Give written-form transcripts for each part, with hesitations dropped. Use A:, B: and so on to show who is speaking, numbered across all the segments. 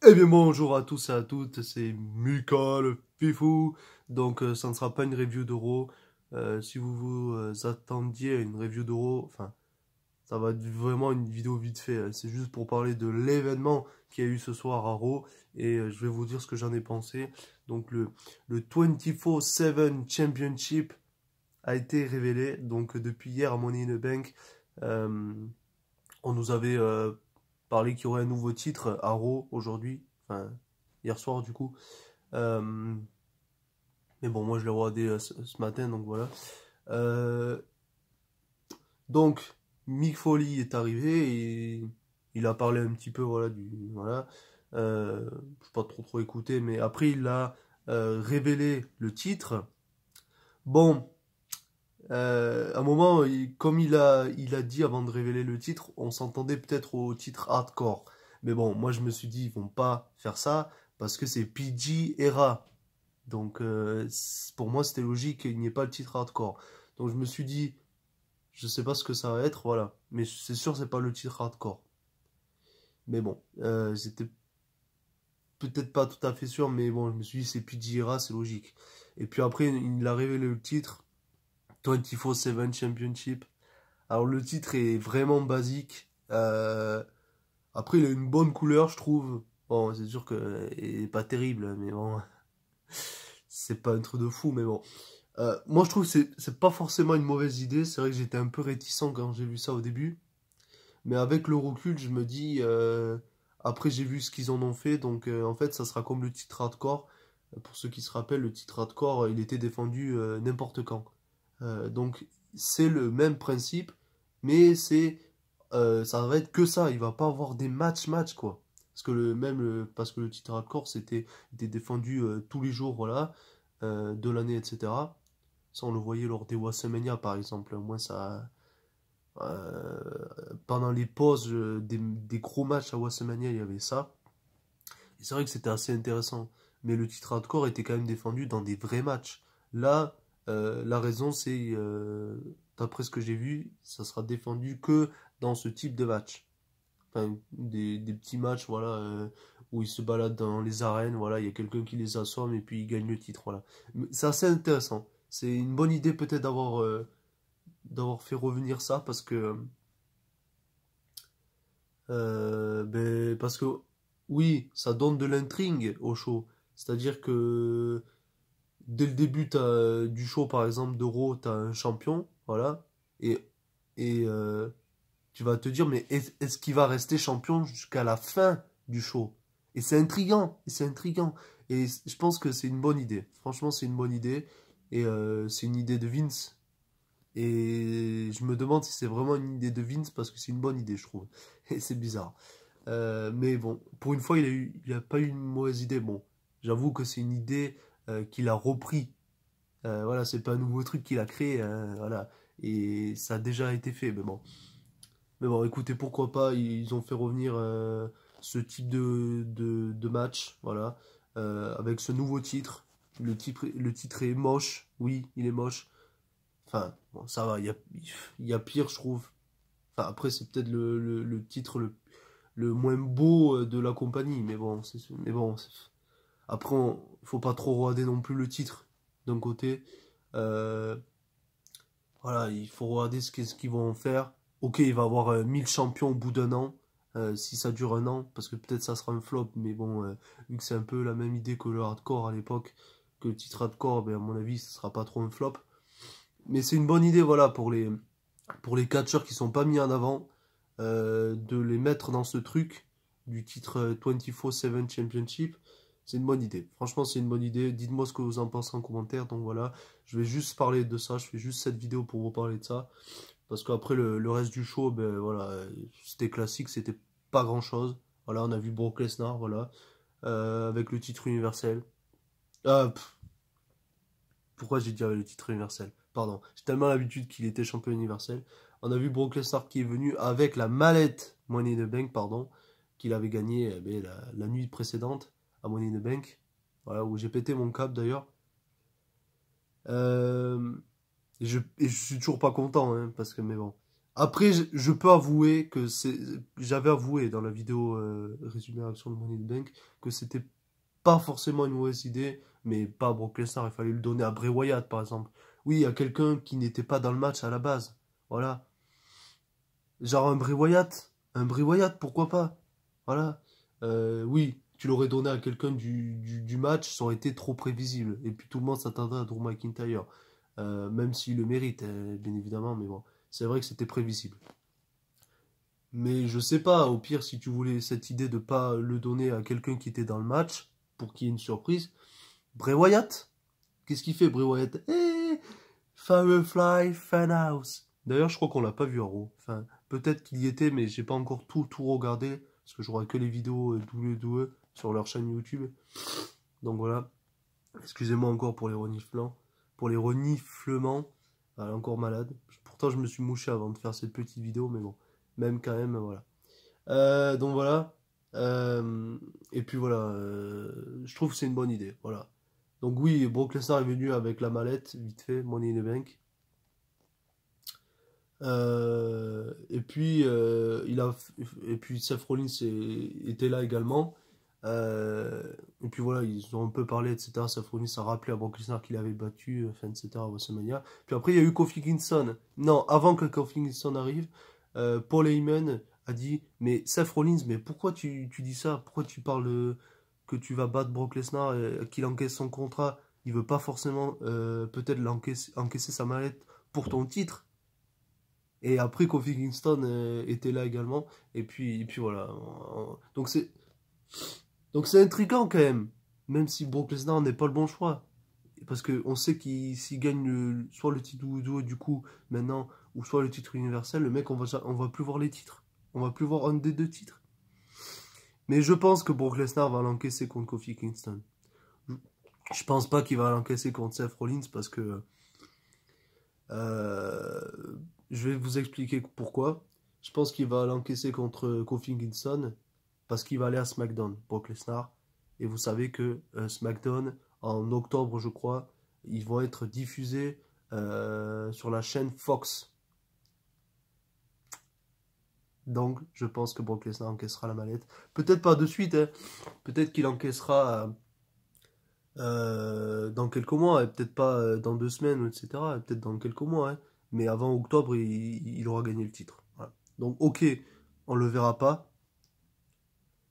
A: Eh bien bonjour à tous et à toutes, c'est Mika le Fifou. Donc ça ne sera pas une review d'Euro. Si vous vous attendiez à une review d'Euro, enfin ça va être vraiment une vidéo vite fait. C'est juste pour parler de l'événement qu'il y a eu ce soir à Raw et je vais vous dire ce que j'en ai pensé. Donc le 24/7 Championship a été révélé. Donc depuis hier à Money in the Bank, euh, on nous avait parlé qu'il y aurait un nouveau titre à Raw aujourd'hui, enfin hier soir du coup. Euh, mais bon, moi je l'ai regardé ce matin, donc voilà. Euh, donc Mick Foley est arrivé et il a parlé un petit peu, voilà, voilà. Je pas trop écouté, mais après il a révélé le titre. Bon, à un moment, comme il a dit avant de révéler le titre, on s'entendait peut-être au titre hardcore. Mais bon, moi je me suis dit, ils vont pas faire ça parce que c'est PG era. Donc pour moi, c'était logique qu'il n'y ait pas le titre hardcore. Donc je me suis dit, je sais pas ce que ça va être, voilà. Mais c'est sûr, c'est pas le titre hardcore. Mais bon, c'était peut-être pas tout à fait sûr, mais bon, je me suis dit, c'est PG era, c'est logique. Et puis après, il a révélé le titre, 24/7 Championship. Alors le titre est vraiment basique. Après, il a une bonne couleur, je trouve. Bon, c'est sûr que il est pas terrible, mais bon, c'est pas un truc de fou, mais bon. Moi, je trouve que c'est pas forcément une mauvaise idée. C'est vrai que j'étais un peu réticent quand j'ai vu ça au début. Mais avec le recul, je me dis... après, j'ai vu ce qu'ils en ont fait. Donc, en fait, ça sera comme le titre hardcore. Pour ceux qui se rappellent, le titre hardcore, il était défendu n'importe quand. Donc, c'est le même principe. Mais ça va être que ça. Il va pas avoir des matchs, quoi. Parce que parce que le titre hardcore, était défendu tous les jours, voilà, de l'année, etc. Ça, on le voyait lors des WrestleMania, par exemple. Moi, ça, pendant les pauses des gros matchs à WrestleMania, il y avait ça. Et c'est vrai que c'était assez intéressant. Mais le titre hardcore était quand même défendu dans des vrais matchs. Là, la raison, c'est, d'après ce que j'ai vu, ça sera défendu que dans ce type de match. Enfin, des petits matchs, voilà, où ils se baladent dans les arènes, voilà, il y a quelqu'un qui les assomme et puis ils gagnent le titre, voilà. C'est assez intéressant. C'est une bonne idée peut-être d'avoir fait revenir ça parce que oui, ça donne de l'intrigue au show. C'est-à-dire que dès le début du show, par exemple, d'Euro, t'as un champion, voilà, et, et tu vas te dire, mais est-ce qu'il va rester champion jusqu'à la fin du show? Et c'est intriguant, et c'est intriguant. Et je pense que c'est une bonne idée. Franchement, c'est une bonne idée. Et c'est une idée de Vince. Et je me demande si c'est vraiment une idée de Vince parce que c'est une bonne idée, je trouve. Et c'est bizarre. Mais bon, pour une fois, il a pas eu une mauvaise idée. Bon, j'avoue que c'est une idée qu'il a repris. Voilà, c'est pas un nouveau truc qu'il a créé. Voilà. Et ça a déjà été fait. Mais bon, écoutez, pourquoi pas, ils ont fait revenir ce type de match, voilà, avec ce nouveau titre. Le titre est moche, oui, il est moche. Enfin, bon, ça va, il y a pire, je trouve. Enfin, après, c'est peut-être le titre le moins beau de la compagnie, mais bon, après, faut pas trop regarder non plus le titre d'un côté. Euh, voilà, il faut regarder ce qu'ils vont en faire. Ok, il va avoir 1000 champions au bout d'un an, si ça dure un an, parce que peut-être ça sera un flop, mais bon, vu que c'est un peu la même idée que le hardcore à l'époque, que le titre hardcore, ben, à mon avis, ce sera pas trop un flop. Mais c'est une bonne idée, voilà, pour les catcheurs qui sont pas mis en avant, de les mettre dans ce truc du titre 24/7 Championship. C'est une bonne idée. Franchement, c'est une bonne idée. Dites-moi ce que vous en pensez en commentaire. Donc voilà, je vais juste parler de ça. Je fais juste cette vidéo pour vous parler de ça. Parce qu'après, le reste du show, ben voilà, c'était classique, c'était pas grand-chose. Voilà, on a vu Brock Lesnar, voilà, avec le titre universel. Ah, pourquoi j'ai dit le titre universel? Pardon, j'ai tellement l'habitude qu'il était champion universel. On a vu Brock Lesnar qui est venu avec la mallette Money in the Bank, pardon, qu'il avait gagné la nuit précédente à Money in the Bank. Voilà, où j'ai pété mon câble d'ailleurs. Euh, et je suis toujours pas content, hein, parce que, mais bon. Après, je peux avouer que j'avais avoué dans la vidéo résumé réaction de Money in the Bank que c'était pas forcément une mauvaise idée, mais pas à Brock Lesnar, il fallait le donner à Bray Wyatt par exemple. Oui, à quelqu'un qui n'était pas dans le match à la base. Voilà. Genre un Bray Wyatt, pourquoi pas? Voilà. Oui, tu l'aurais donné à quelqu'un du match, ça aurait été trop prévisible. Et puis tout le monde s'attendrait à Drew McIntyre. Même s'il le mérite, bien évidemment, mais bon, c'est vrai que c'était prévisible. Mais je sais pas, au pire, si tu voulais cette idée de pas le donner à quelqu'un qui était dans le match, pour qu'il y ait une surprise, Bray Wyatt, qu'est-ce qu'il fait, Bray Wyatt? Firefly Funhouse. D'ailleurs, je crois qu'on l'a pas vu à Raw. Enfin, peut-être qu'il y était, mais j'ai pas encore tout regardé, parce que je regarde que les vidéos WWE sur leur chaîne YouTube. Donc voilà. Excusez-moi encore pour les reniflements. Pour les reniflements. Elle est encore malade. Pourtant, je me suis mouché avant de faire cette petite vidéo, mais bon. Même quand même, voilà. Donc voilà. Et puis voilà. Je trouve que c'est une bonne idée. Voilà. Donc oui, Brock Lesnar est venu avec la mallette, vite fait, Money in the Bank. Et puis et puis Seth Rollins était là également. Et puis voilà, ils ont un peu parlé, etc. Seth Rollins a rappelé à Brock Lesnar qu'il avait battu, enfin, etc. à WrestleMania. Puis après, il y a eu Kofi Kingston. Non, avant que Kofi Kingston arrive, Paul Heyman a dit, mais Seth Rollins, mais pourquoi tu dis ça? Pourquoi tu parles que tu vas battre Brock Lesnar, qu'il encaisse son contrat? Il veut pas forcément peut-être encaisser sa mallette pour ton titre. Et après, Kofi Kingston était là également. Et puis voilà. Donc c'est intriguant quand même. Même si Brock Lesnar n'est pas le bon choix. Parce qu'on sait qu'il s'il gagne soit le titre WWO du coup maintenant, ou soit le titre universel, le mec, on va plus voir les titres. On va plus voir un des deux titres. Mais je pense que Brock Lesnar va l'encaisser contre Kofi Kingston. Je pense pas qu'il va l'encaisser contre Seth Rollins parce que Euh, je vais vous expliquer pourquoi. Je pense qu'il va l'encaisser contre Kofi Kingston parce qu'il va aller à SmackDown, Brock Lesnar. Et vous savez que SmackDown, en octobre, je crois, ils vont être diffusés sur la chaîne Fox. Donc, je pense que Brock Lesnar encaissera la mallette. Peut-être pas de suite, hein. Peut-être qu'il encaissera dans quelques mois, et peut-être pas dans 2 semaines, etc. Peut-être dans quelques mois, hein. Mais avant octobre, il aura gagné le titre. Voilà. Donc, ok, on le verra pas,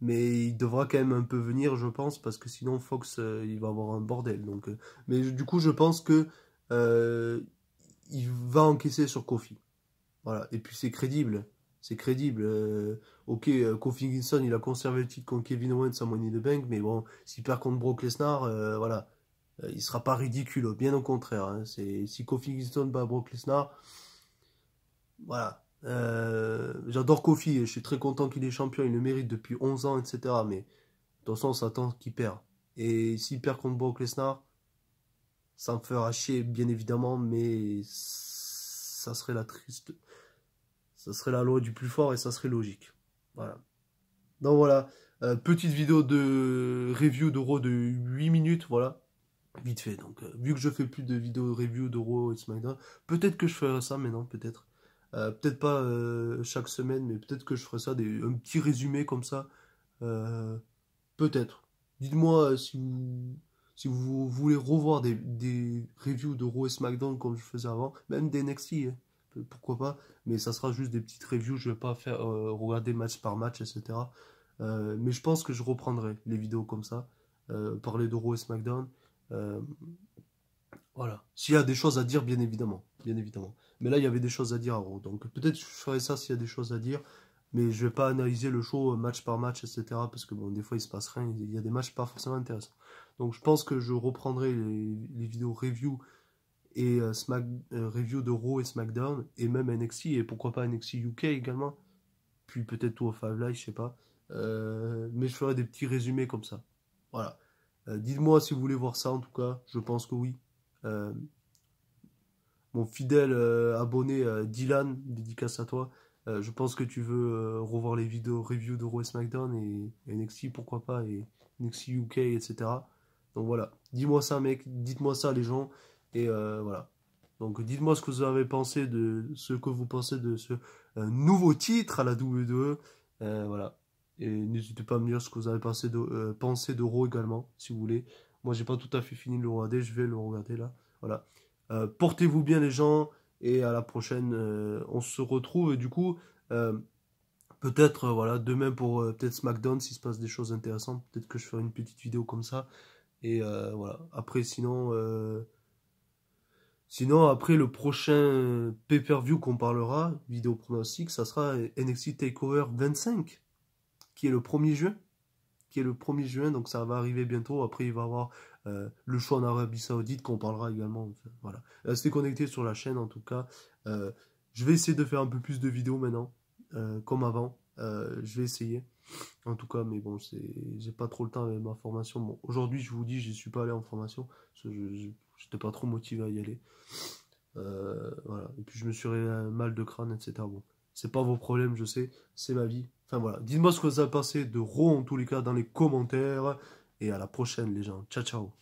A: mais il devra quand même un peu venir, je pense, parce que sinon Fox, il va avoir un bordel. Donc, mais du coup, je pense que euh, il va encaisser sur Kofi. Voilà. Et puis c'est crédible. C'est crédible. Ok, Kofi Kingston, il a conservé le titre contre Kevin Owens à Money in the Bank, mais bon, s'il perd contre Brock Lesnar, voilà. Il sera pas ridicule, bien au contraire, hein. Si Kofi Kingston bat Brock Lesnar, voilà. J'adore Kofi, et je suis très content qu'il est champion, il le mérite depuis 11 ans, etc. Mais de toute façon, on s'attend qu'il perd. Et s'il perd contre Brock Lesnar, ça me fera chier, bien évidemment, mais ça serait la triste. Ça serait la loi du plus fort et ça serait logique. Voilà. Donc voilà, petite vidéo de review d'Euro de 8 minutes, voilà. Vite fait. Donc, vu que je fais plus de vidéos review de Raw et SmackDown, peut-être que je ferai ça, mais non, peut-être. Peut-être pas chaque semaine, mais peut-être que je ferai ça, un petit résumé comme ça. Euh, Peut-être. Dites-moi si vous voulez revoir des reviews de Raw et SmackDown comme je faisais avant, même des NXT, hein. Pourquoi pas, mais ça sera juste des petites reviews, je vais pas faire regarder match par match, etc. Mais je pense que je reprendrai les vidéos comme ça, parler de Raw et SmackDown. Euh, voilà. S'il y a des choses à dire, bien évidemment. Bien évidemment. Mais là, il y avait des choses à dire à Raw. Donc peut-être je ferai ça s'il y a des choses à dire. Mais je vais pas analyser le show match par match, etc. Parce que bon, des fois, il se passe rien. Il y a des matchs pas forcément intéressants. Donc je pense que je reprendrai les vidéos review et review de Raw et SmackDown. Et même NXT. Et pourquoi pas NXT UK également. Puis peut-être tout au Five Live, je sais pas. Mais je ferai des petits résumés comme ça. Voilà. Dites-moi si vous voulez voir ça en tout cas. Je pense que oui. Euh, Mon fidèle abonné Dylan, dédicace à toi. Je pense que tu veux revoir les vidéos review de Raw et SmackDown et NXT, pourquoi pas, et NXT UK, etc. Donc voilà, dis-moi ça, mec, dites-moi ça, les gens, et voilà. Donc dites-moi ce que vous avez pensé ce que vous pensez de ce nouveau titre à la WWE. Voilà. Et n'hésitez pas à me dire ce que vous avez pensé de Raw également, si vous voulez. Moi, j'ai pas tout à fait fini de le regarder, je vais le regarder là. Voilà. Portez-vous bien les gens et à la prochaine. On se retrouve et du coup, euh, peut-être voilà, demain pour peut-être SmackDown s'il se passe des choses intéressantes. Peut-être que je ferai une petite vidéo comme ça. Et voilà. Après, sinon, après le prochain pay-per-view qu'on parlera, vidéo pronostic, ça sera NXT TakeOver 25, qui est le 1er juin. Qui est le 1er juin, donc ça va arriver bientôt. Après, il va y avoir le show en Arabie Saoudite qu'on parlera également. Enfin, voilà. Restez connectés sur la chaîne en tout cas. Euh, je vais essayer de faire un peu plus de vidéos maintenant, comme avant. Je vais essayer. En tout cas, mais bon, j'ai pas trop le temps avec ma formation. Bon, aujourd'hui, je vous dis, je suis pas allé en formation, parce que j'étais pas trop motivé à y aller. Voilà. Et puis je me suis réveillé un mal de crâne, etc. Bon, c'est pas vos problèmes, je sais, c'est ma vie. Enfin voilà, dites-moi ce que vous avez pensé de Raw en tous les cas dans les commentaires. Et à la prochaine les gens. Ciao ciao.